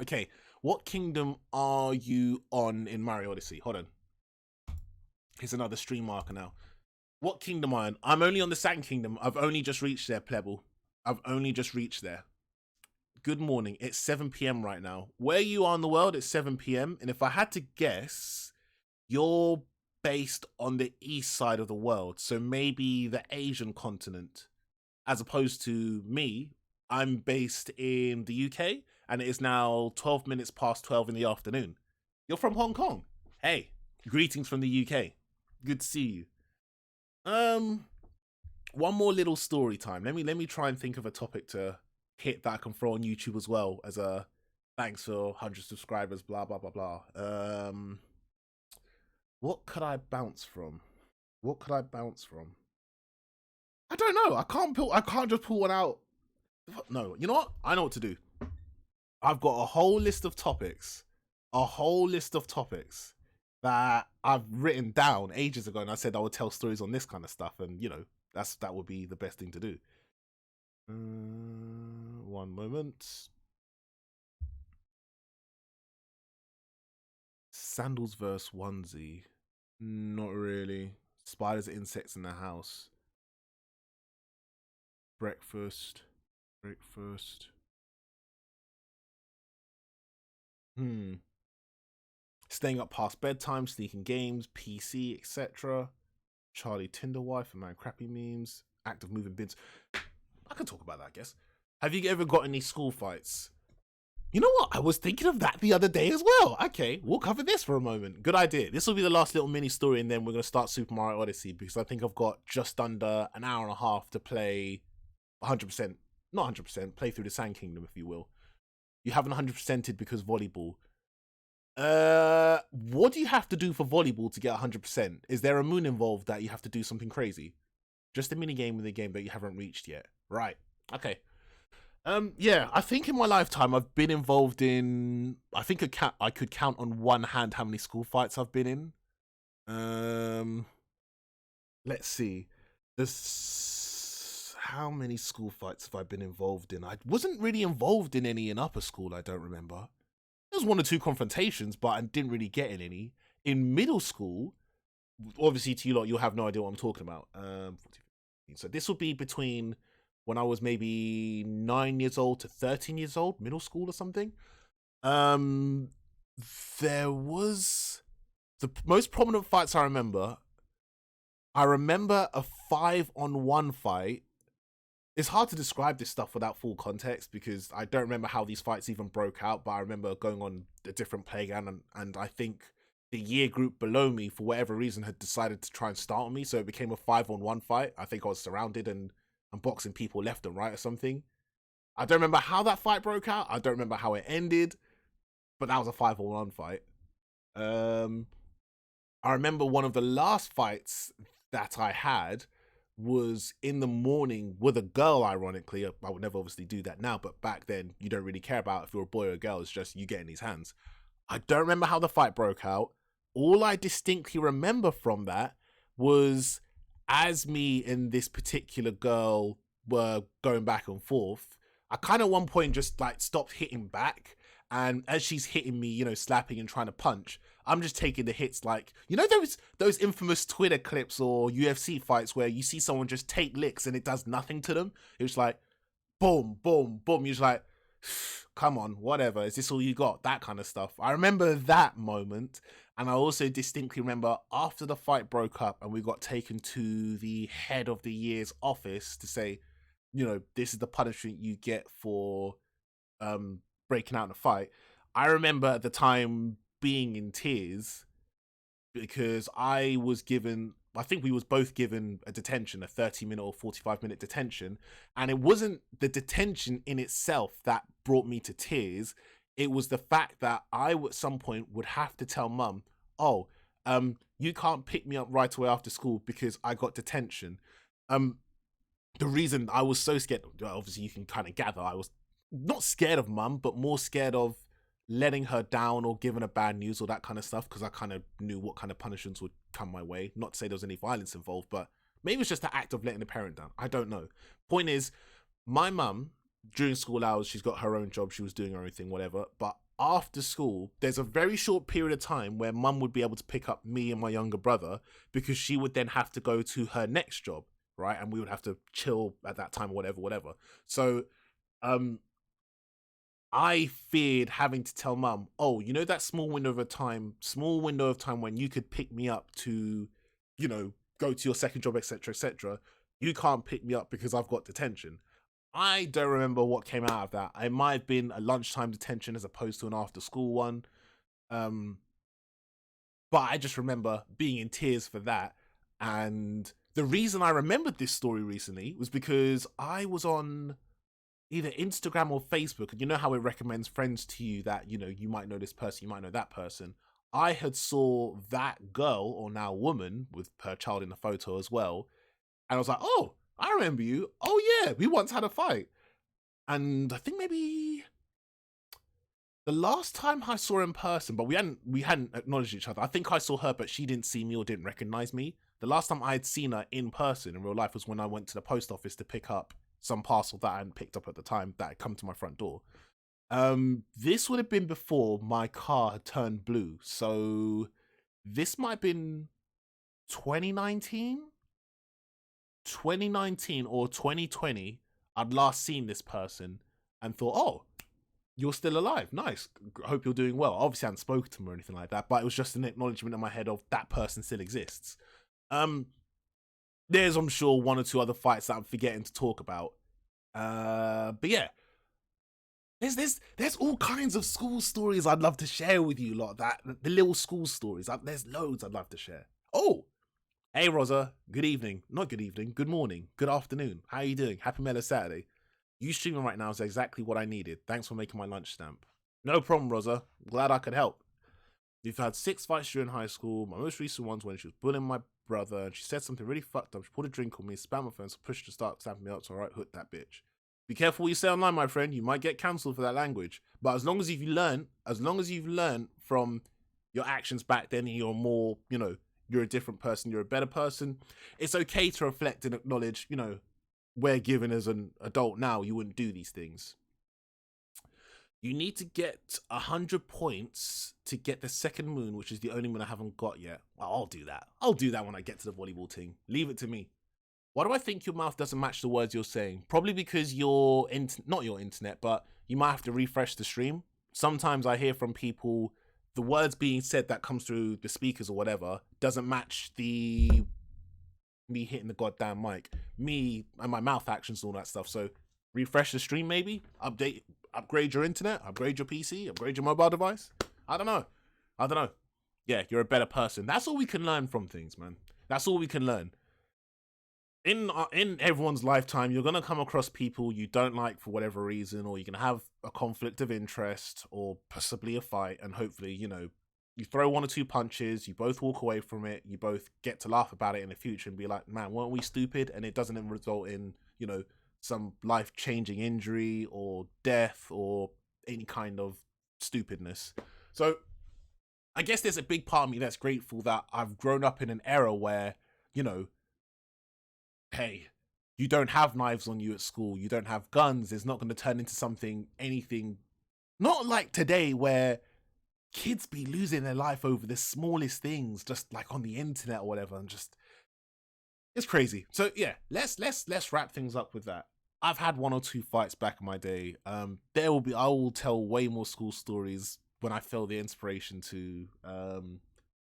Okay, what kingdom are you on in Mario Odyssey? Hold on. Here's another stream marker now. What kingdom am I on? I'm only on the Sand Kingdom. I've only just reached there, Plebble. I've only just reached there. Good morning. It's 7 p.m. right now. Where you are in the world, it's 7 p.m. And if I had to guess, you're based on the east side of the world. So maybe the Asian continent. As opposed to me, I'm based in the UK and it is now 12 minutes past 12 in the afternoon. You're from Hong Kong. Hey, greetings from the UK. Good to see you. One more little story time. Let me try and think of a topic to hit that I can throw on YouTube as well as a thanks for 100 subscribers, blah blah blah blah. What could I bounce from? I don't know. I can't just pull one out. No, you know what? I know what to do. I've got a whole list of topics. That I've written down ages ago, and I said I would tell stories on this kind of stuff, and that would be the best thing to do. One moment. Sandals verse onesie. Not really. Spiders and insects in the house. Breakfast. Staying up past bedtime, sneaking games, PC, etc. Charlie Tinder wife and man crappy memes. Active moving bins. I can talk about that, I guess. Have you ever got any school fights? You know what? I was thinking of that the other day as well. Okay, we'll cover this for a moment. Good idea. This will be the last little mini story, and then we're going to start Super Mario Odyssey because I think I've got just under an hour and a half to play 100%. Not 100%, play through the Sand Kingdom, if you will. You haven't 100%ed because volleyball. What do you have to do for volleyball to get 100%? Is there a moon involved that you have to do something crazy? Just a mini game with a game that you haven't reached yet. Right. Okay. Yeah, I think in my lifetime I've been involved in. I think I could count on one hand how many school fights I've been in. Let's see. How many school fights have I been involved in? I wasn't really involved in any in upper school. I don't remember. There was 1 or 2 confrontations, but I didn't really get in any. In middle school, obviously to you lot, you'll have no idea what I'm talking about. So this would be between when I was maybe 9 years old to 13 years old, middle school or something. There was the most prominent fights I remember. I remember a 5-on-1 fight. It's hard to describe this stuff without full context because I don't remember how these fights even broke out, but I remember going on a different playground and I think the year group below me, for whatever reason, had decided to try and start on me, so it became a 5-on-1 fight. I think I was surrounded and boxing people left and right or something. I don't remember how that fight broke out. I don't remember how it ended, but that was a 5-on-1 fight. I remember one of the last fights that I had was in the morning with a girl, ironically. I would never obviously do that now, but back then you don't really care about if you're a boy or a girl, it's just you get in his hands. I don't remember how the fight broke out. All I distinctly remember from that was as me and this particular girl were going back and forth, I kind of at one point just like stopped hitting back, and as she's hitting me, slapping and trying to punch, I'm just taking the hits like, those infamous Twitter clips or UFC fights where you see someone just take licks and it does nothing to them. It was like, boom, boom, boom. You're just like, come on, whatever. Is this all you got? That kind of stuff. I remember that moment. And I also distinctly remember after the fight broke up and we got taken to the head of the year's office to say, this is the punishment you get for breaking out in a fight. I remember at the time being in tears because I think we was both given a detention, a 30-minute or 45-minute detention. And it wasn't the detention in itself that brought me to tears. It was the fact that I at some point would have to tell mum, you can't pick me up right away after school because I got detention. The reason I was so scared, obviously you can kind of gather, I was not scared of mum, but more scared of letting her down or giving her bad news or that kind of stuff, because I kind of knew what kind of punishments would come my way. Not to say there was any violence involved, but maybe it's just the act of letting the parent down. I don't know. Point is, my mum, during school hours, she's got her own job, she was doing her own thing, whatever, but after school, there's a very short period of time where mum would be able to pick up me and my younger brother, because she would then have to go to her next job, right? And we would have to chill at that time, whatever. So I feared having to tell mum, oh, you know, that small window of time when you could pick me up to, you know, go to your second job, etc. You can't pick me up because I've got detention. I don't remember what came out of that. It might have been a lunchtime detention as opposed to an after school one. But I just remember being in tears for that. And the reason I remembered this story recently was because I was on either Instagram or Facebook, and you know how it recommends friends to you that, you know, you might know this person, you might know that person. I had saw that girl, or now woman, with her child in the photo as well, and I was like, oh, I remember you. Oh yeah, we once had a fight. And I think maybe the last time I saw her in person, but we hadn't acknowledged each other. I think I saw her, but she didn't see me or didn't recognize me. The last time I had seen her in person in real life was when I went to the post office to pick up some parcel that I hadn't picked up at the time that had come to my front door. This would have been before my car had turned blue. So this might have been 2019 or 2020. I'd last seen this person and thought, oh, you're still alive. Nice. Hope you're doing well. Obviously, I hadn't spoken to him or anything like that, but it was just an acknowledgement in my head of that person still exists. There's, I'm sure, one or two other fights that I'm forgetting to talk about. But yeah, there's all kinds of school stories I'd love to share with you lot. That the little school stories. There's loads I'd love to share. Oh, hey Rosa. Good evening. Not good evening. Good morning. Good afternoon. How are you doing? Happy Mellow Saturday. You streaming right now is exactly what I needed. Thanks for making my lunch stamp. No problem, Rosa. Glad I could help. We've had 6 fights during high school. My most recent one's when she was bullying my brother and she said something really fucked up. She poured a drink on me, spammed my phone, so pushed to start stamping me up. So alright, hook that bitch. Be careful what you say online, my friend. You might get cancelled for that language. But as long as you've learned from your actions back then and you're more, you know, you're a different person, you're a better person, it's okay to reflect and acknowledge, you know, where given as an adult now, you wouldn't do these things. You need to get 100 points to get the second moon, which is the only moon I haven't got yet. Well, I'll do that. I'll do that when I get to the volleyball team. Leave it to me. Why do I think your mouth doesn't match the words you're saying? Probably because not your internet, but you might have to refresh the stream. Sometimes I hear from people, the words being said that comes through the speakers or whatever doesn't match me hitting the goddamn mic, me and my mouth actions, all that stuff. So refresh the stream, maybe upgrade your internet, upgrade your PC, upgrade your mobile device. I don't know. Yeah, you're a better person. That's all we can learn from things, man. That's all we can learn. In everyone's lifetime, you're gonna come across people you don't like for whatever reason, or you're gonna have a conflict of interest, or possibly a fight, and hopefully, you know, you throw 1 or 2 punches, you both walk away from it, you both get to laugh about it in the future and be like, man, weren't we stupid? And it doesn't result in, you know, some life-changing injury or death or any kind of stupidness. So I guess there's a big part of me that's grateful that I've grown up in an era where, you know, hey, you don't have knives on you at school, you don't have guns, it's not going to turn into anything, not like today where kids be losing their life over the smallest things, just like on the internet or whatever, and just, it's crazy. So yeah, let's wrap things up with that. I've had 1 or 2 fights back in my day. I will tell way more school stories when I feel the inspiration to.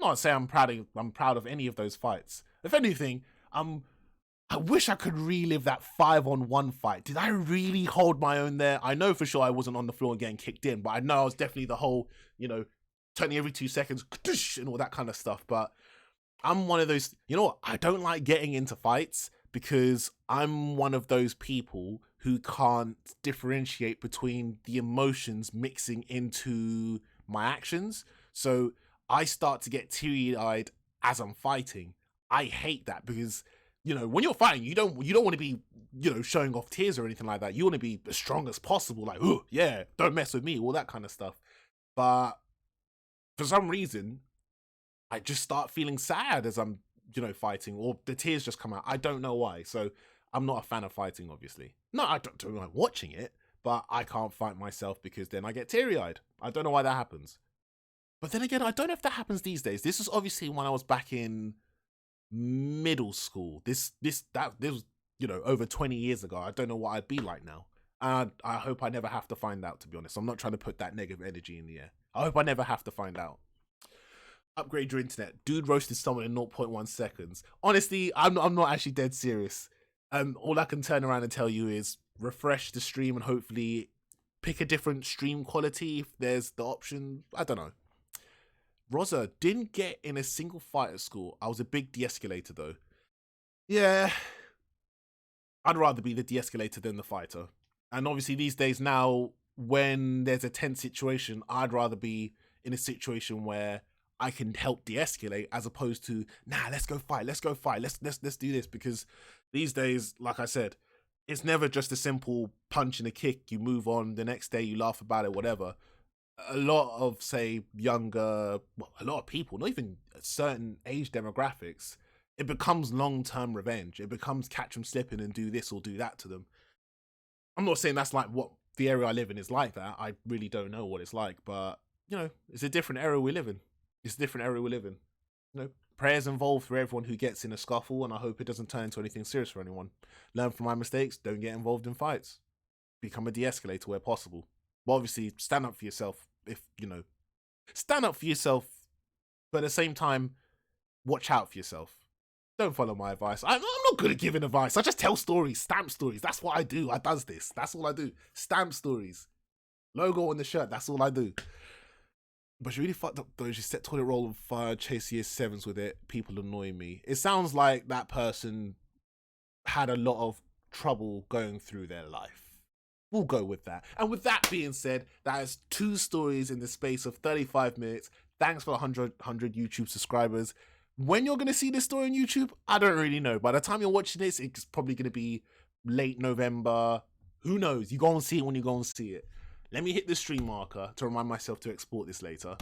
Not say I'm proud of any of those fights. If anything, I wish I could relive that 5-on-1 fight. Did I really hold my own there? I know for sure I wasn't on the floor getting kicked in, but I know I was definitely the whole, you know, turning every 2 seconds and all that kind of stuff. But I'm one of those, you know what? I don't like getting into fights because I'm one of those people who can't differentiate between the emotions mixing into my actions. So I start to get teary-eyed as I'm fighting. I hate that because, you know, when you're fighting, you don't want to be, you know, showing off tears or anything like that. You want to be as strong as possible, like, oh yeah, don't mess with me, all that kind of stuff. But for some reason, I just start feeling sad as I'm, you know, fighting, or the tears just come out. I don't know why. So I'm not a fan of fighting, obviously. No, I don't like watching it, but I can't fight myself because then I get teary-eyed. I don't know why that happens. But then again, I don't know if that happens these days. This was obviously when I was back in middle school. This was, over 20 years ago. I don't know what I'd be like now. And I hope I never have to find out, to be honest. I'm not trying to put that negative energy in the air. I hope I never have to find out. Upgrade your internet. Dude roasted someone in 0.1 seconds. Honestly, I'm not actually dead serious. All I can turn around and tell you is refresh the stream and hopefully pick a different stream quality if there's the option. I don't know. Rosa, didn't get in a single fight at school. I was a big de-escalator though. Yeah, I'd rather be the de-escalator than the fighter. And obviously these days now, when there's a tense situation, I'd rather be in a situation where I can help de-escalate as opposed to, nah, let's go fight, let's do this. Because these days, like I said, it's never just a simple punch and a kick. You move on, the next day you laugh about it, whatever. A lot of, say, a lot of people, not even certain age demographics, it becomes long-term revenge. It becomes catch them slipping and do this or do that to them. I'm not saying that's like what the area I live in is like that. I really don't know what it's like, but, it's a different era we live in. Prayers involved for everyone who gets in a scuffle, and I hope it doesn't turn into anything serious for anyone. Learn from my mistakes, don't get involved in fights. Become a de-escalator where possible. But obviously, stand up for yourself stand up for yourself, but at the same time, watch out for yourself. Don't follow my advice. I'm not good at giving advice. I just tell stories, stamp stories. That's what I do. That's all I do. Stamp stories. Logo on the shirt. That's all I do. But she really fucked up though. She set toilet roll on fire, chase year 7s with it. People annoy me. It sounds like that person had a lot of trouble going through their life. We'll go with that. And with that being said, that is 2 stories in the space of 35 minutes. Thanks for 100 YouTube subscribers. When you're going to see this story on YouTube, I don't really know. By the time you're watching this, it's probably going to be late November. Who knows? You go and see it when you go and see it. Let me hit the stream marker to remind myself to export this later.